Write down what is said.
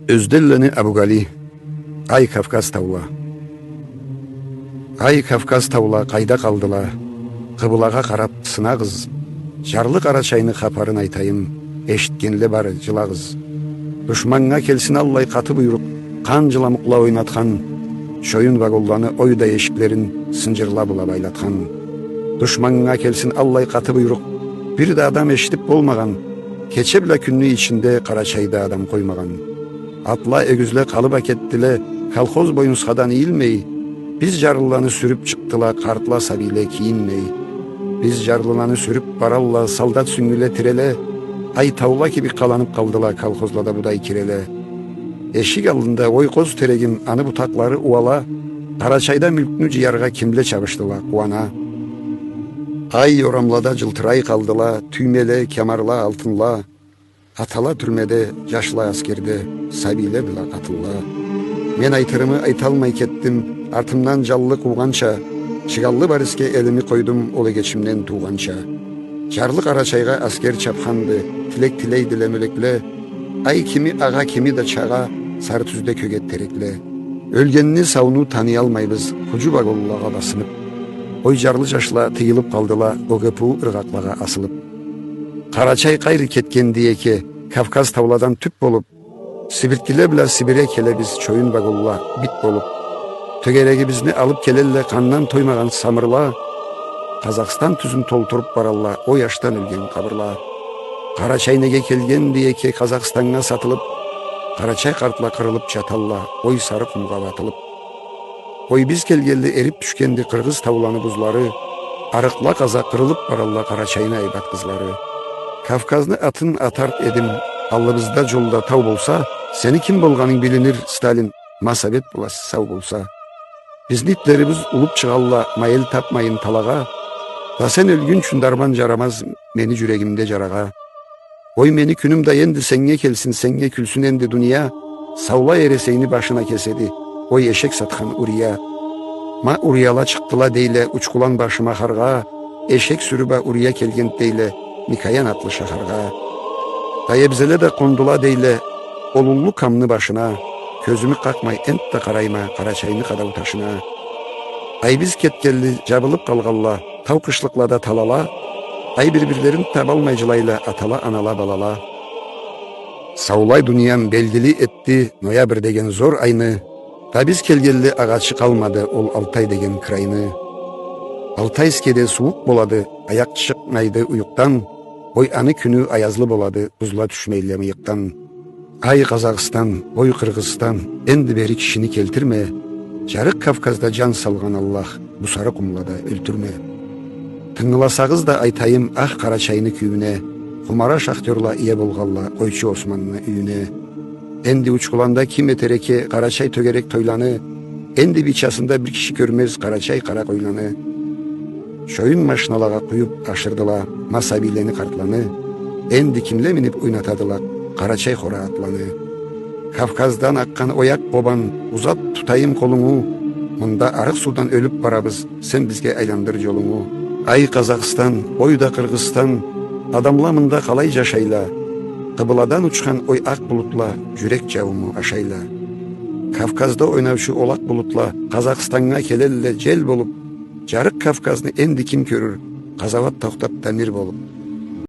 Özdelлени Абугали. Ай Кавказ таула. Ай Кавказ таула қайда қалдыла? Қыбылаға қарап сынағыз. Жарлы Қарачайны қапарын айтайым, ештіткенлі бар жылағыз. Дұшманға келсін Аллай қаты бұйрық, қан жыламықла ойнатқан. Шойын ваголланы ойда ешіклерін сынжырла бұла байлатқан. Дұшманға келсін Аллай қаты бұйрық, бір де адам ештіп болмаған. Кече білі күнні ішінде Қарачайда адам қоймаған. Атла өгізлі қалып әкеттілі, колхоз бойынысқадан иілмей, біз жарлыланы сүріп шықтыла, қартыла сабиле киінмей. Біз жарлыланы сүріп баралла, солдат сүңгіле тіреле, ай таула кебі қаланып қалдыла, колхозлада бұдай кереле. Ешік алдында ойқоз терегім аны бұтақлары уала, Қарачайда мүлкіні жиярға кімле чабыштыла, қуана. Ай орамлада жылтырай қалдыла, түймеле, кемарла, алтынла, атала түрмеде, жашла аскерде, сабиле біла қатылла. Мен айтырымы айталмай кеттім, артымнан жаллы қуғанша, шығаллы бар іске елімі қойдым, олы кечімнен туғанша. Жарлы Қарачайға аскер чапқанды, тілек ділемелекле, ай кими аға кими да чаға, сары түзде көгет терекле. Өлгенні сауну тани алмайбыз, құжу бағоллаға басынып. Ой жарлы жашла тыйылып қалдыла, оғыпу ырғақлаға асылып. Қарачай қайры кеткен диеке, Кавказ тауладан түп болып, Сибирткіле біле Сибире келе біз чойын бағолла бит болып. Төгереги бізні алып келелле қаннан тоймаған самырла, Қазақстан түзін толтырып баралла, ой аштан өлген қабырла. Қарачай неге келген диеке Қазақстанға сатылып, Қарачай қартла қырылып жаталла, ой сары құмға батылып. Ой біз келгелді еріп түшкенді қырғыз тауланы бұзлары, арықла қаза қырылып баралла Қарачайына айбат қызлары. Кавказны атын атарт едім, аллыбызда жолда тау болса, сені кім болғаның білінір, Сталин, масабет боласы сау болса. Біздің итлеріміз ұлып шығалла, майыл тапмайын талаға, да сен өлгін чундарман жарамаз мені жүрегімде жараға. Ой мені күнімда енді сенге келсін, сенге күлсін енді дүния, саула ересейні башына кеседі, ой ешек сатқан урия. Ма урияла чықтыла дейле, ұчқулан башыма қарға, ешек сүріба урия келген дейле, Микаян атлы шахарға. Дайебзеле де қондула дейле, олулу камны башына, көзімі қақмай әнтті қарайма, Қарачайны қадау ташына. Ай біз кеткелі жабылып қалғалла, тау қышлықлада талала, ай бір-бірлерін табалмай жылайла, атала анала балала. Саулай дүниям белгілі етті, ноябрь деген зор айны, да біз келгелі ағачы қалмады, ол Алтай деген крайны. Алтайскеде суық болады, аяқ шықмайды ұйықтан, ой аны күні аязлы болады, бұзла түшмейлі миықтан. Ай Қазақстан, ой Қырғызстан, енді бері кішіні келтірме, жарық Кавказда жан салған Аллах, бұ сары құмлада өлтірме. Тыңыласағыз да айтайым ақ Қарачайны күйіне, құмара шахтерла ие болғалла, қойчы Османны үйіне. Енді ұчқыланда ким етереке Қарачай төгерек тойланы, енді бичасында бір кіші көрмез Қарачай қара қойланы. Шойын машиналаға құйып ашырдыла, масабилені қартланы, енді кімле мініп ойнатадыла, Қарачай қора атланы. Кавказдан аққан ояқ бобан, ұзат тұтайым қолыңу, мұнда арық судан өліп барабыз, сен бізге айландыр жолыңу. Ай Қазақстан, ойда Қырғызстан, адамла мұнда қалай жашайла, қыбыладан ұчқан ой ақ бұлытла, жүрек жауымы ашайла. Кавказда ойнаушы олақ бұлытла, Қазақстанға келелі жел болып, жарық Кавказны енді кім көрір, қазават тоқтап тәмір болып.